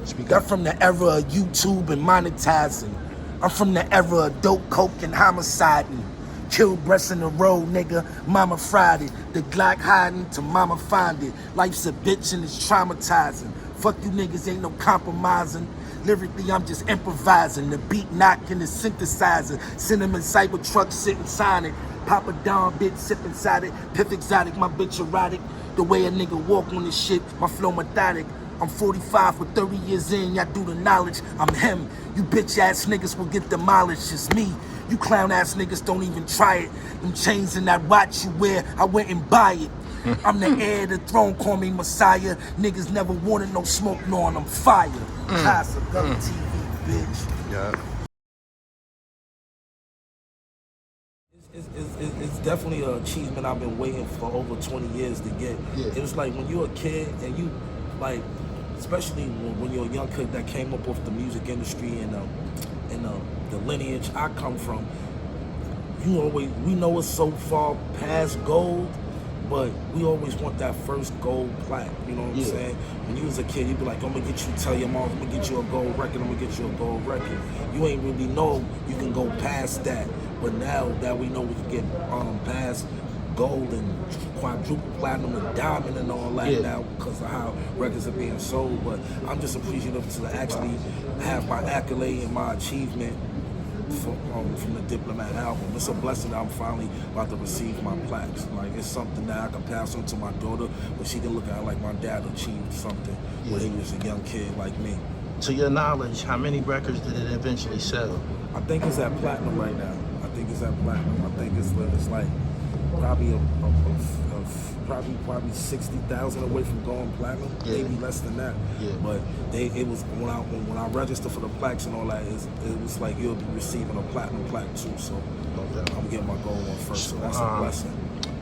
Speak I'm up. from the era of YouTube and monetizing. I'm from the era of dope, coke, and homiciding. Killed breasts in the road, nigga. Mama fried it. The Glock hiding to mama find it. Life's a bitch and it's traumatizing. Fuck you niggas, ain't no compromising. Lyrically, I'm just improvising. The beat knocking, the synthesizer. Cinnamon Cybertruck sitting sonic. Papa Don bit sip inside it. Piff exotic, my bitch erotic. The way a nigga walk on this shit, my flow methodic. I'm 45 with 30 years in, y'all do the knowledge. I'm him. You bitch ass niggas will get demolished. It's me. You clown ass niggas don't even try it. Them chains and that watch you wear, I went and buy it. I'm the heir to the throne, call me Messiah. Niggas never wanted no smoke, knowing I'm fire. Casa, Gully TV, bitch. Yeah. It's definitely an achievement I've been waiting for over 20 years to get. Yeah. It was like when you're a kid and you, like, especially when you're a young kid that came up off the music industry and the lineage I come from, we know it's so far past gold, but we always want that first gold plaque, you know what I'm saying? When you was a kid, you'd be like, I'm gonna get you, tell your mom, I'm gonna get you a gold record, I'm gonna get you a gold record. You ain't really know you can go past that, but now that we know we can get past gold and quadruple platinum and diamond and all that now because of how records are being sold. But I'm just appreciative to actually have my accolade and my achievement from the Diplomat album. It's a blessing that I'm finally about to receive my plaques. Like, it's something that I can pass on to my daughter, but she can look at it like my dad achieved something when he was a young kid like me. To your knowledge, how many records did it eventually sell? I think it's at platinum right now. I think it's like probably probably 60,000 away from going platinum, maybe less than that. But it was when I registered for the plaques and all that, it was like you'll be receiving a platinum plaque too. So I'm getting my gold one first. So that's a blessing.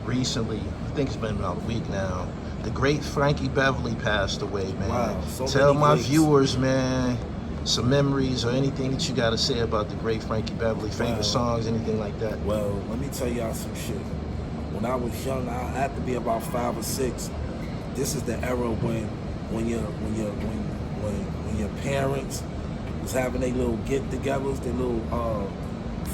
Recently, I think it's been about a week now, the great Frankie Beverly passed away, man. Wow, Tell my viewers, man, some memories or anything that you got to say about the great Frankie Beverly, favorite songs, anything like that. Well, let me tell y'all some shit. When I was young, I had to be about 5 or 6. This is the era when your parents was having their little get-togethers, their little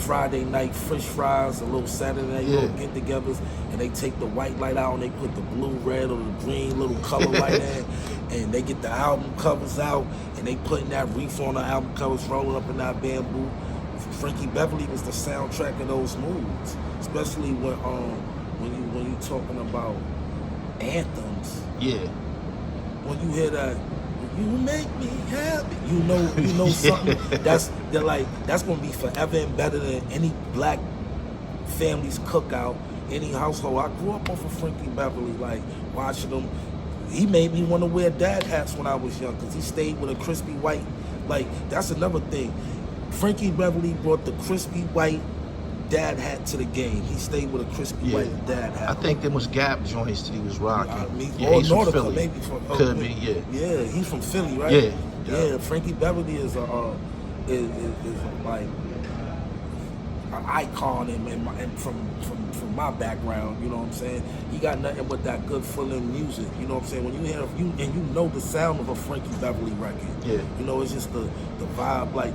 Friday night fish fries, a little Saturday night little get-togethers, and they take the white light out and they put the blue, red, or the green little color light in, and they get the album covers out and they putting that reef on the album covers, rolling up in that bamboo. Frankie Beverly was the soundtrack of those moods, especially when you talking about anthems. When you hear that, you make me happy. You know something that's gonna be forever embedded in any black family's cookout, any household. I grew up off of Frankie Beverly, like watching him. He made me want to wear dad hats when I was young because he stayed with a crispy white. Like, that's another thing. Frankie Beverly brought the crispy white dad hat to the game. He stayed with a crispy white dad hat. I think them was Gap joints that he was rocking. He's from Nautica, Philly. maybe from Could be, Yeah, he's from Philly, right? Yeah. Frankie Beverly is like an icon and from my background, you know what I'm saying? He got nothing but that good feeling music, you know what I'm saying? When you hear and you know the sound of a Frankie Beverly record. You know, it's just the vibe, like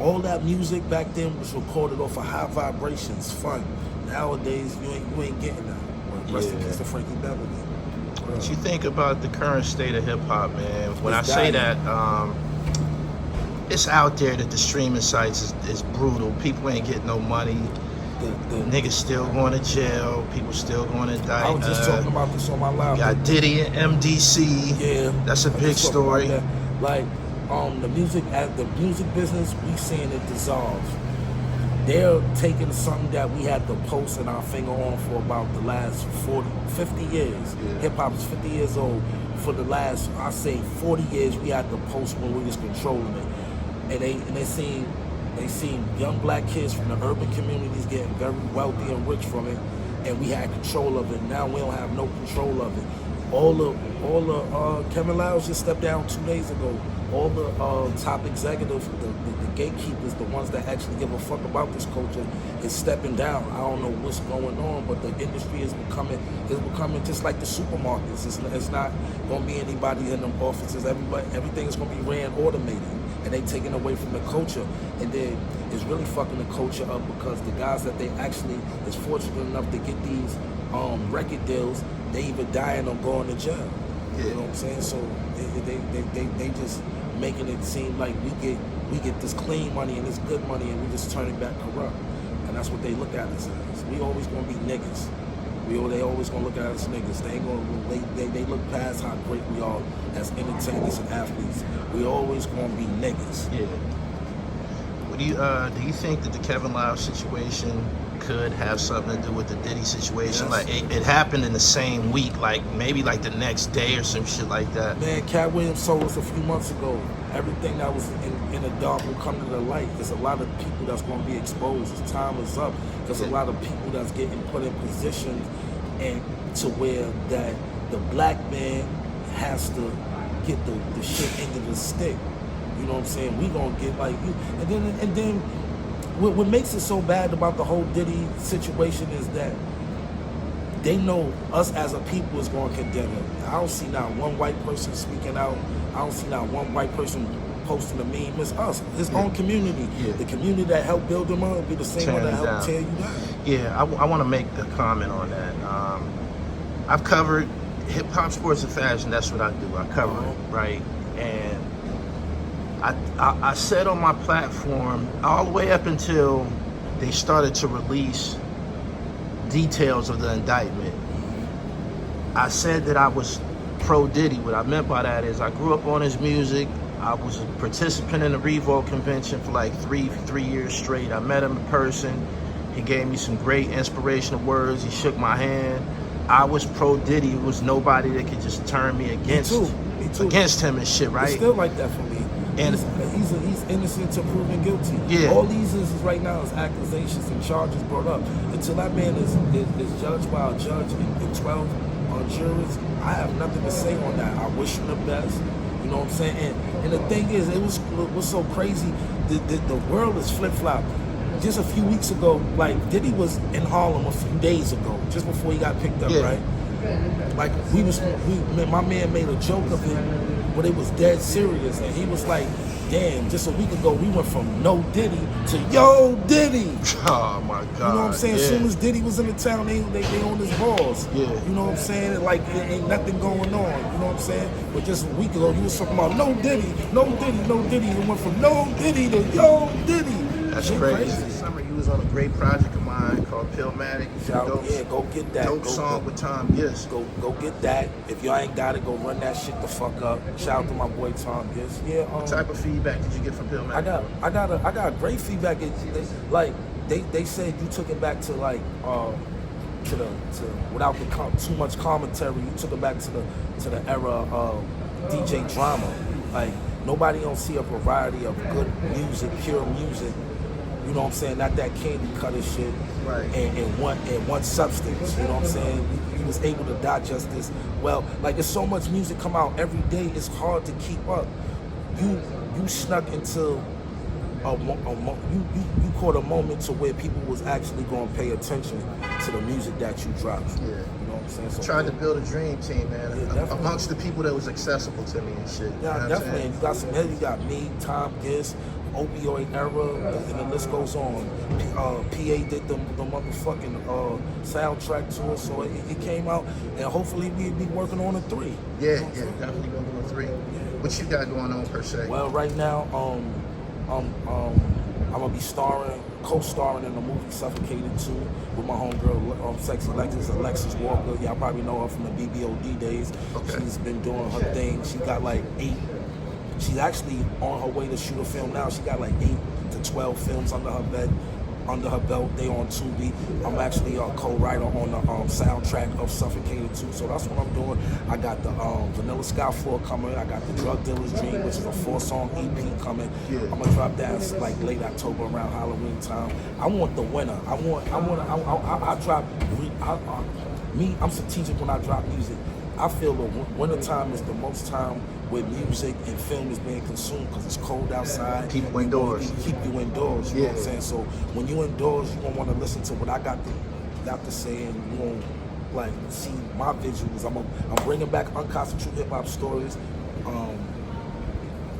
all that music back then was recorded off of high vibrations, fun. Nowadays, you ain't getting that. Rest in peace to Frankie Beverly. What you think about the current state of hip hop, man? When It's I say dying. that, it's out there that the streaming sites is brutal. People ain't getting no money. The niggas still going to jail. People still going to die. I was just talking about this on my live. Got Diddy and MDC. That's a big story. Like, the music business, we seeing it dissolve. They're taking something that we had to post in our finger on for about the last 50 years. Hip hop is 50 years old. For the last, I say 40 years, we had to post when we was controlling it. And they seen young black kids from the urban communities getting very wealthy and rich from it, and we had control of it. Now we don't have no control of it. All the Kevin Lyles just stepped down 2 days ago. All the top executives, the gatekeepers, the ones that actually give a fuck about this culture, is stepping down. I don't know what's going on, but the industry is becoming just like the supermarkets. It's not going to be anybody in them offices. Everything is going to be ran automated, and they taking away from the culture, and then it's really fucking the culture up because the guys that they actually is fortunate enough to get these record deals, they either dying or going to jail. Yeah. You know what I'm saying? So they just making it seem like we get this clean money and this good money and we just turn it back corrupt. And that's what they look at us as. We always gonna be niggas. They always gonna look at us niggas. They ain't gonna they look past how great we are as entertainers and athletes. We always gonna be niggas. Yeah. What do you think that the Kevin Lyles situation could have something to do with the Diddy situation? Yes. Like it happened in the same week, like maybe like the next day or some shit like that. Man, Cat Williams told us a few months ago, everything that was in the dark will come to the light. There's a lot of people that's going to be exposed. His time is up. There's a lot of people that's getting put in positions and to where that the black man has to get the shit into the stick. You know what I'm saying? We gonna get like you, and then what makes it so bad about the whole Diddy situation is that they know us as a people is going to condemn it. I don't see not one white person speaking out. I don't see not one white person posting a meme. It's us, his own community. Yeah. The community that helped build him up will be the same one that helped tear you down. Yeah, I want to make a comment on that. I've covered hip hop, sports, and fashion. That's what I do. I cover it, right? And I said on my platform all the way up until they started to release details of the indictment, I said that I was pro Diddy. What I meant by that is I grew up on his music. I was a participant in the Revolt convention for like three years straight. I met him in person. He gave me some great inspirational words. He shook my hand. I was pro Diddy. It was nobody that could just turn me against him and shit, right? It's still like that for me. And he's innocent to proven guilty. Yeah. All these is right now is accusations and charges brought up. Until that man is judged by a judge and 12 jurors, I have nothing to say on that. I wish him the best. You know what I'm saying? And the thing is, it was so crazy. The world is flip-flop. Just a few weeks ago, like Diddy was in Harlem a few days ago, just before he got picked up, right? Like my man made a joke of him, but it was dead serious, and he was like, "Damn, just a week ago we went from no Diddy to yo Diddy." Oh my God! You know what I'm saying? Yeah. As soon as Diddy was in the town, they on his balls. Yeah. You know what I'm saying? Like it ain't nothing going on. You know what I'm saying? But just a week ago, he was talking about no Diddy, no Diddy, no Diddy. It went from no Diddy to yo Diddy. That's crazy. This summer you was on a great project of mine called Pillmatic. Go get that. Dope song with Tom Gist. Go get that. If y'all ain't got it, go run that shit the fuck up. Shout out to my boy Tom Gist. Yeah. What type of feedback did you get from Pillmatic? I got great feedback. They said you took it back to like to without too much commentary. You took it back to the era of DJ drama. Like nobody don't see a variety of good music, pure music. You know what I'm saying? Not that candy cutter shit. Right. And one substance. You know what I'm saying? He was able to digest this. Well, like there's so much music come out every day. It's hard to keep up. You snuck into you caught a moment to where people was actually going to pay attention to the music that you dropped. Yeah. You know what I'm saying? So, tried to build a dream team, man. Yeah, amongst the people that was accessible to me and shit. Yeah, you know definitely. And you got some head. You got me, Tom Gist, Opioid Era, and the list goes on. PA did the motherfucking soundtrack to it, so it came out, and hopefully we'll be working on a 3. Yeah, definitely going to do a 3. What you got going on per se? Well, right now, I'm gonna be co-starring in the movie Suffocated 2 with my homegirl, Sexy Alexis Walker. Y'all probably know her from the BBOD days. Okay. She's been doing her thing. She got like 8. She's actually on her way to shoot a film now. She got like 8 to 12 films under her belt. They on Tubi. I'm actually a co-writer on the soundtrack of Suffocated 2. So that's what I'm doing. I got the Vanilla Sky 4 coming. I got the Drug Dealer's Dream, which is a 4-song EP coming. Yeah. I'm gonna drop that like late October around Halloween time. I want the winner. I'm strategic when I drop music. I feel the winter time is the most time where music and film is being consumed because it's cold outside. People indoors. Keep you indoors. You know what I'm Yeah. saying? So when you indoors, you gonna want to listen to what I got to say, and you gonna like see my visuals. I'm bringing back Unkasa True Hip Hop Stories.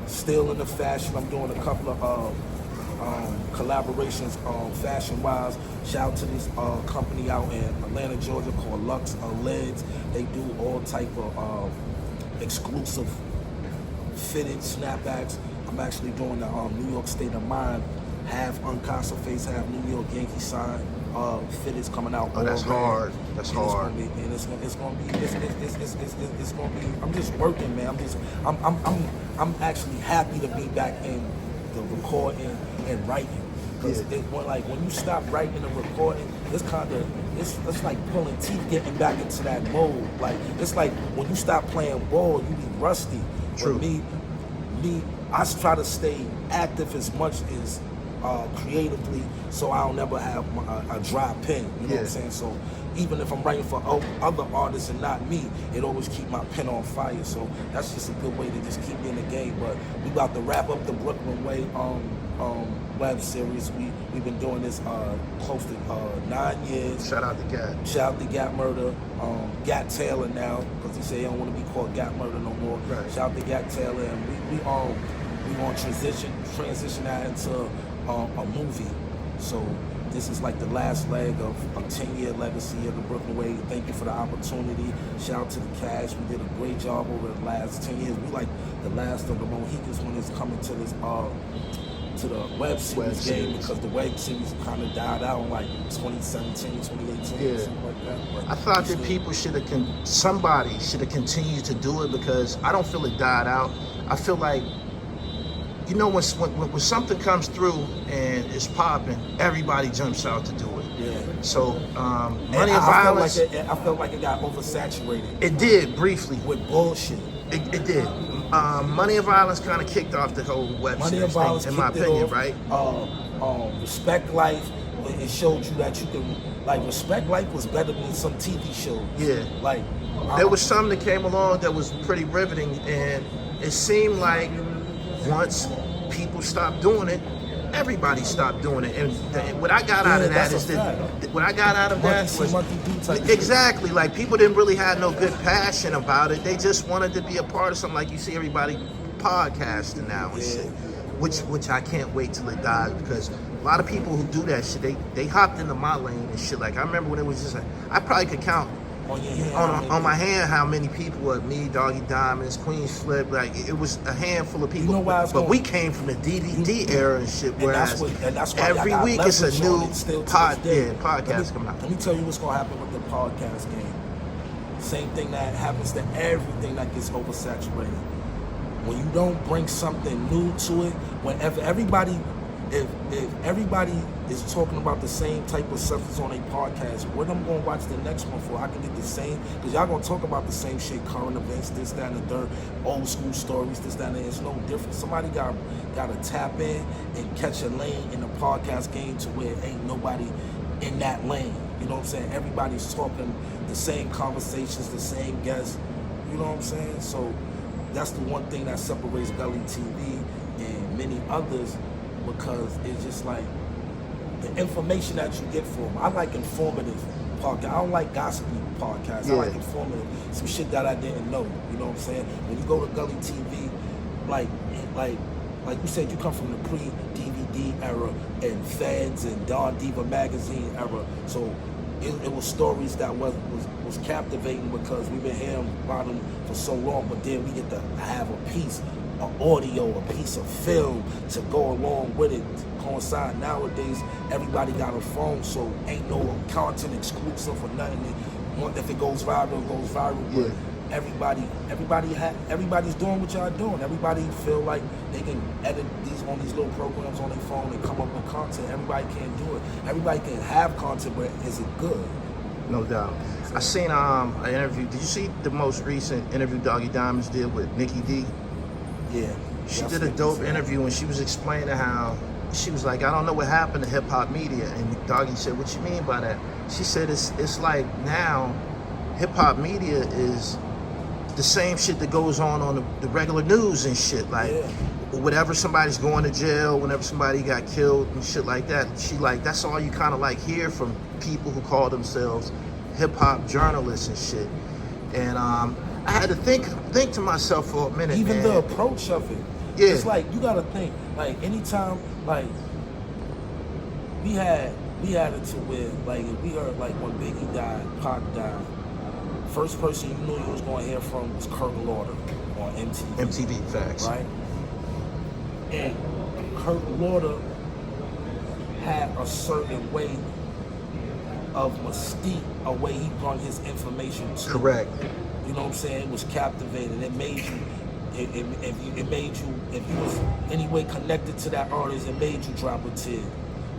Still in the fashion. I'm doing a couple of collaborations fashion-wise. Shout out to this company out in Atlanta, Georgia called Lux Lids. They do all type of exclusive fitted snapbacks. I'm actually doing the New York State of Mind, half Unkasa face, half New York Yankee side. Fitteds coming out. Oh, that's hard. That's hard. It's gonna be. I'm just working, man. I'm actually happy to be back in the recording and writing. Because when you stop writing and recording, it's like pulling teeth, getting back into that mode. Like it's like when you stop playing ball, you be rusty. True. Me, I try to stay active as much as creatively, so I don't never have a dry pen. You know what I'm saying? So even if I'm writing for other artists and not me, it always keep my pen on fire. So that's just a good way to just keep me in the game. But we about to wrap up the Brooklyn Way web series. We've been doing this close to 9 years. Shout out to Gat. Shout out to Gat Murder, Gat Taylor now, because he said he don't want to be called Gat Murder no more. Right. Shout out to Gat Taylor, and we want to transition that into a movie. So this is like the last leg of a 10-year legacy of the Brooklyn Way. Thank you for the opportunity. Shout out to the cast. We did a great job over the last 10 years. We like the last of the Mohicans when it's coming to this to the web series game, because the web series kind of died out in like 2017, 2018, something like that. But I thought that people somebody should have continued to do it, because I don't feel it died out. I feel like, you know, when something comes through and it's popping, everybody jumps out to do it. Yeah. So, Money and Violence. I felt like it got oversaturated. It did, briefly. With bullshit. It did. Money and Violence kind of kicked off the whole web Money series and Violence thing, in my opinion, right? Respect Life, it showed you that you can, like, Respect Life was better than some TV shows. Yeah. Like, there was some that came along that was pretty riveting, and it seemed like once people stopped doing it, everybody stopped doing it. And what I got out of that is that what I got out of that was exactly like people didn't really have no good passion about it. They just wanted to be a part of something. Like you see everybody podcasting now and shit, which I can't wait till it dies, because a lot of people who do that shit, they hopped into my lane and shit. Like I remember when it was just I probably could count on my hand how many people were me, Doggy Diamonds, Queens Flip. Like it was a handful of people. You know why but we came from the DVD era and shit. Whereas that's why every week it's a new podcast coming out. Let me tell you what's gonna happen with the podcast game. Same thing that happens to everything that gets oversaturated. When you don't bring something new to it, whenever everybody. If everybody is talking about the same type of substance on a podcast, what I'm going to watch the next one for? I can get the same, because y'all going to talk about the same shit, current events, this, that, and the third, old school stories, this, that, and the, it's no different. Somebody got to tap in and catch a lane in the podcast game to where ain't nobody in that lane. You know what I'm saying? Everybody's talking the same conversations, the same guests. You know what I'm saying? So that's the one thing that separates Gully TV and many others, because it's just like the information that you get from. I like informative podcasts. I don't like gossipy podcasts. I like informative, some shit that I didn't know. You know what I'm saying? When you go to Gully TV, like you said, you come from the pre-DVD era and Feds and Don Diva magazine era. So it was stories that was captivating, because we've been hearing about them for so long. But then we get to have a piece of audio, a piece of film to go along with it, coincide. Nowadays, everybody got a phone, so ain't no content exclusive or nothing. If it goes viral, it goes viral. But everybody's doing what y'all doing. Everybody feel like they can edit these little programs on their phone and come up with content. Everybody can't do it. Everybody can have content, but is it good? No doubt. I seen an interview. Did you see the most recent interview Doggy Diamonds did with Nikki D? Yeah. She did a dope interview, and she was explaining how she was like, I don't know what happened to hip hop media. And Doggy said, what you mean by that? She said it's like now hip hop media is the same shit that goes on the regular news and shit. Like, whenever somebody's going to jail, whenever somebody got killed and shit like that, she like, that's all you kind of like hear from people who call themselves hip-hop journalists and shit. And I had to think to myself for a minute, even man. the approach of it. Yeah. It's like, you gotta think, like, anytime, like, we had it to where, like, if we heard, like, when Biggie died, Pac died, first person you knew you was gonna hear from was Kurt Lauder on MTV. MTV, facts. Right? And Kurt Lauder had a certain way of mystique, a way he brought his information to. Correct. You know what I'm saying? It was captivating. It made you, if you was any way connected to that artist, it made you drop a tear.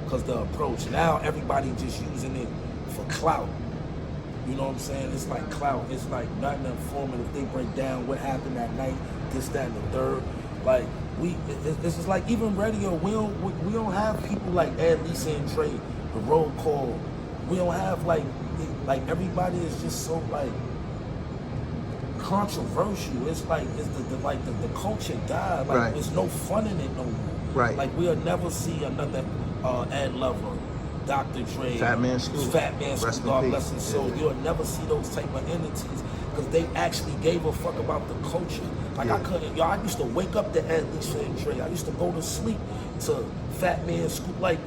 Because the approach. Now everybody just using it for clout. You know what I'm saying? It's like clout. It's like nothing informative. They break down what happened that night, this, that, and the third. Like, this is like, even radio, we don't have people like Ed, Lisa, and Dre, the roll call. We don't have like everybody is just so like controversial. It's like the culture died. Like, right. There's no fun in it no more. Right. Like, we'll never see another Ed Lover, Dr. Dre, Fat Man Scoop, God bless his soul. Yeah. You'll never see those type of entities because they actually gave a fuck about the culture. Like, yeah. I used to wake up to Ed, Lisa, and Dre. I used to go to sleep to Fat Man Scoop, like,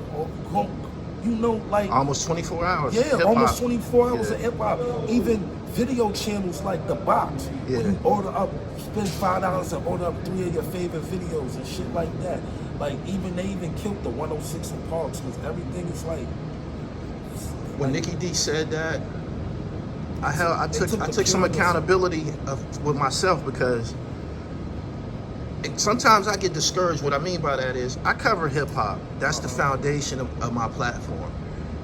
you know, like almost 24 hours. Yeah, hip-hop. almost 24 hours of hip hop. Even video channels like The Box, where you order up, spend $5 and order up 3 of your favorite videos and shit like that. Like, they even killed the 106 in Parks because everything is like. When Nikki D said that, I took some accountability with myself, because sometimes I get discouraged. What I mean by that is, I cover hip hop. That's the foundation of my platform.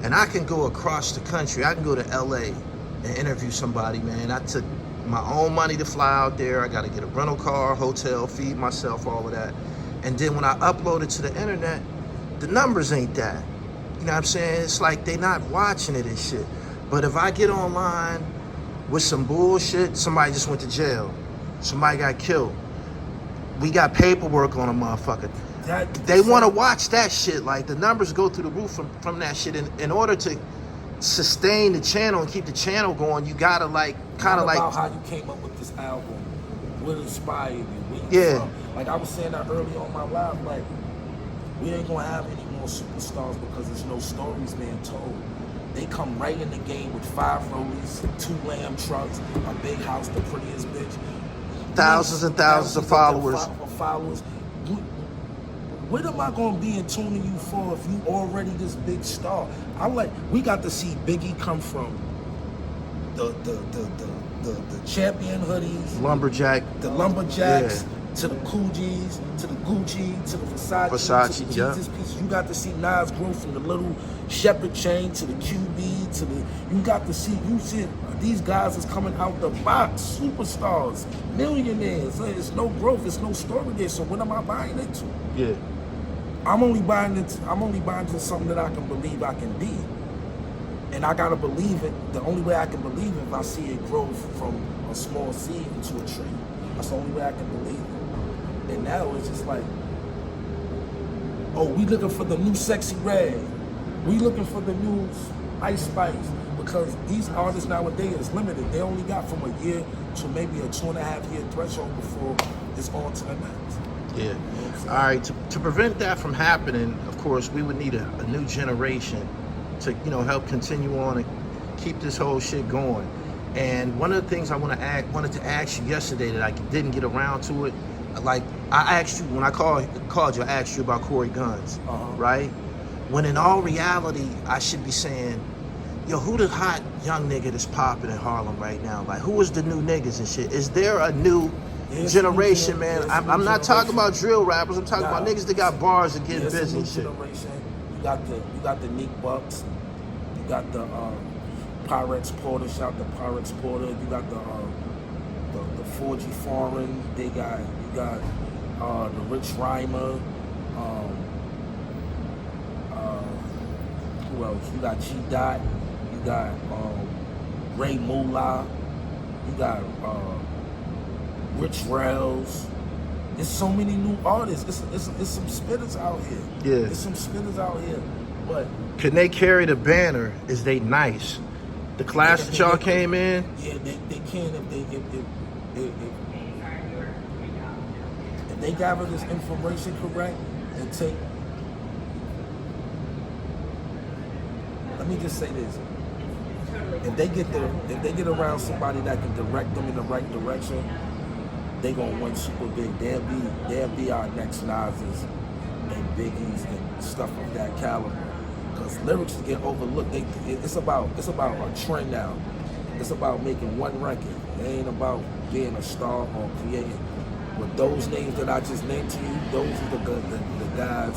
And I can go across the country. I can go to LA and interview somebody, man. I took my own money to fly out there. I got to get a rental car, hotel, feed myself, all of that. And then when I upload it to the internet, the numbers ain't that. You know what I'm saying? It's like they not watching it and shit. But if I get online with some bullshit, somebody just went to jail, somebody got killed, we got paperwork on a motherfucker. They want to watch that shit. Like, the numbers go through the roof from that shit. In order to sustain the channel and keep the channel going, you gotta kind of like how you came up with this album, what inspired you, where you from. Like, I was saying that earlier on my live, like, we ain't gonna have any more superstars because there's no stories being told. They come right in the game with 5 rollies, 2 lamb trucks, a big house, the prettiest bitch. Thousands and thousands of followers. What am I gonna be in tune to you for if you already this big star? We got to see Biggie come from the champion hoodies, the lumberjacks, to the Coogis, to the Gucci, to the Versace, to the Jesus pieces. You got to see Nas grow from the little shepherd chain to the QB to the. You got to see. You see these guys is coming out the box, superstars, millionaires. There's no growth. There's no story there. So what am I buying into? Yeah. I'm only buying into something that I can believe I can be. And I gotta believe it. The only way I can believe it if I see it grow from a small seed into a tree. That's the only way I can believe it. And now it's just like, oh, we looking for the new Sexy Red. We looking for the new Ice Spice. Because these artists nowadays is limited. They only got from a year to maybe a 2.5 year threshold before it's on to the next. Yeah. All right. To prevent that from happening, of course, we would need a new generation to, help continue on and keep this whole shit going. And one of the things I wanted to ask you yesterday that I didn't get around to it, like I asked you when I called you, I asked you about Corey Guns, right? When in all reality, I should be saying, yo, who the hot young nigga that's popping in Harlem right now? Like, who is the new niggas and shit? Is there a new generation, man? I'm not talking about drill rappers. I'm talking about niggas that got bars and getting busy and shit. Generation. You got the Nick Bucks. You got the Pyrex Porter. Shout the Pyrex Porter. You got the 4G Foreign. You got the Rich Rhymer. Who else? You got G Dot. You got Ray Moolah. You got Rich Rails. There's so many new artists. It's some spitters out here. Yeah. There's some spitters out here. But can they carry the banner? Is they nice? The class that y'all came in? Yeah, they can if they gather this information correct and take. Let me just say this: if they get around somebody that can direct them in the right direction, they gonna win super big. They'll be our next Nas's and Biggies and stuff of that caliber. Because lyrics get overlooked. It's about a trend now. It's about making one record. It ain't about being a star or creating. But those names that I just named to you, those are the guys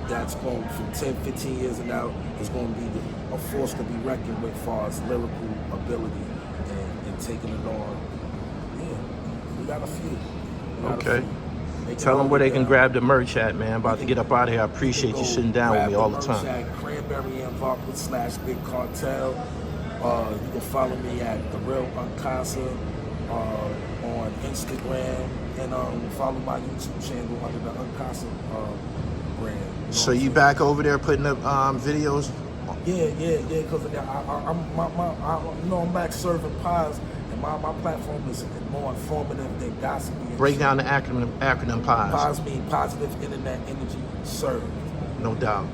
that's going from 10, 15 years and now is going to be a force to be reckoned with as far as lyrical ability and taking it on. Yeah, we got a few. Okay. Tell them where they can grab the merch at, man. I'm about to get up out of here. I appreciate you sitting down with me all the time. At Cranberry and Vodka / Big Cartel. You can follow me at THRU Unkasa on Instagram, and follow my YouTube channel under the Unkasa brand. So you back over there putting up videos? Yeah. Because I'm back serving pies. My platform is more informative than gossipy. Break down the acronym PIES. PIES mean positive internet energy served. No doubt.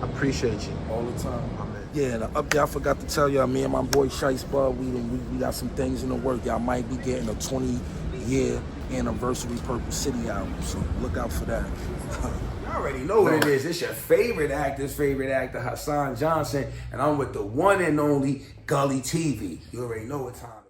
I appreciate you. All the time. Amen. Yeah, and up there, I forgot to tell y'all, me and my boy Shice Bud, we got some things in the work. Y'all might be getting a 20-year anniversary Purple City album, so look out for that. You already know what it is. It's your favorite actor, Hassan Johnson, and I'm with the one and only Gully TV. You already know what time.